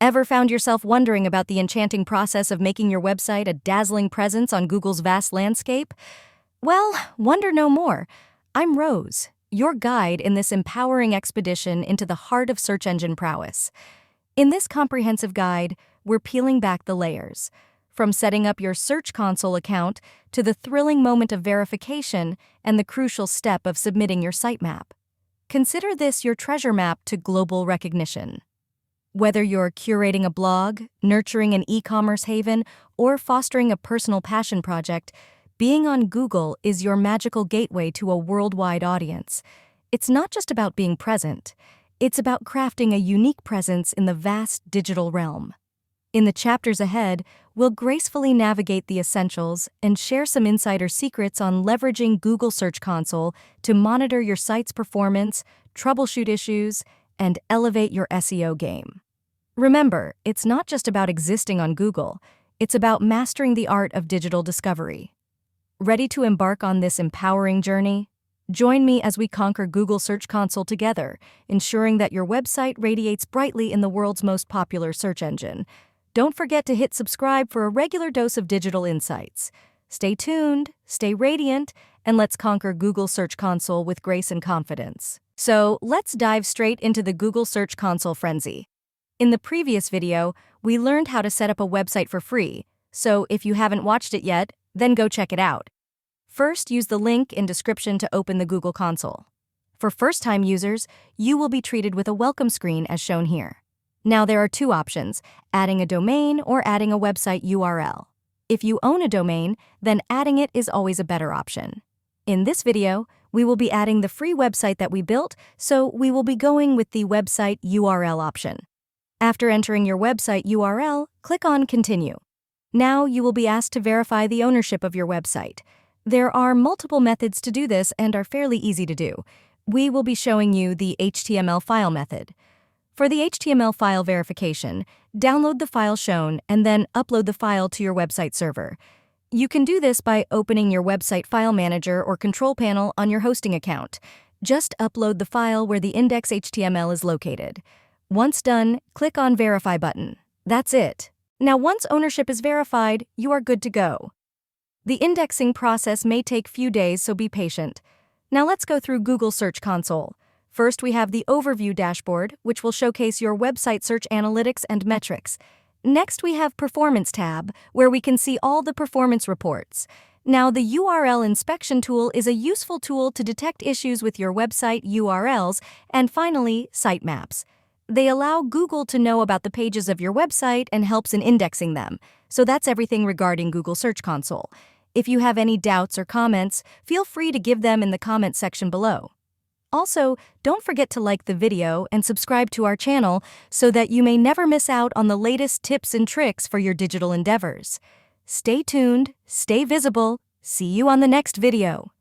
Ever found yourself wondering about the enchanting process of making your website a dazzling presence on Google's vast landscape? Well, wonder no more. I'm Rose, your guide in this empowering expedition into the heart of search engine prowess. In this comprehensive guide, we're peeling back the layers, from setting up your Search Console account to the thrilling moment of verification and the crucial step of submitting your sitemap. Consider this your treasure map to global recognition. Whether you're curating a blog, nurturing an e-commerce haven, or fostering a personal passion project, being on Google is your magical gateway to a worldwide audience. It's not just about being present. It's about crafting a unique presence in the vast digital realm. In the chapters ahead, we'll gracefully navigate the essentials and share some insider secrets on leveraging Google Search Console to monitor your site's performance, troubleshoot issues, and elevate your SEO game. Remember, it's not just about existing on Google, it's about mastering the art of digital discovery. Ready to embark on this empowering journey? Join me as we conquer Google Search Console together, ensuring that your website radiates brightly in the world's most popular search engine. Don't forget to hit subscribe for a regular dose of digital insights. Stay tuned, stay radiant, and let's conquer Google Search Console with grace and confidence. So, let's dive straight into the Google Search Console frenzy. In the previous video, we learned how to set up a website for free, so if you haven't watched it yet, then go check it out. First, use the link in description to open the Google console. For first-time users, you will be treated with a welcome screen as shown here. Now there are two options, adding a domain or adding a website URL. If you own a domain, then adding it is always a better option. In this video, we will be adding the free website that we built, so we will be going with the website URL option. After entering your website URL, click on Continue. Now you will be asked to verify the ownership of your website. There are multiple methods to do this and are fairly easy to do. We will be showing you the HTML file method. For the HTML file verification, download the file shown and then upload the file to your website server. You can do this by opening your website file manager or control panel on your hosting account. Just upload the file where the index.html is located. Once done, click on Verify button. That's it. Now once ownership is verified, you are good to go. The indexing process may take few days, so be patient. Now let's go through Google Search Console. First, we have the Overview dashboard, which will showcase your website search analytics and metrics. Next, we have Performance tab, where we can see all the performance reports. Now, the URL inspection tool is a useful tool to detect issues with your website URLs. And finally, Sitemaps. They allow Google to know about the pages of your website and helps in indexing them. So that's everything regarding Google Search Console. If you have any doubts or comments, feel free to give them in the comment section below. Also, don't forget to like the video and subscribe to our channel so that you may never miss out on the latest tips and tricks for your digital endeavors. Stay tuned, stay visible, see you on the next video.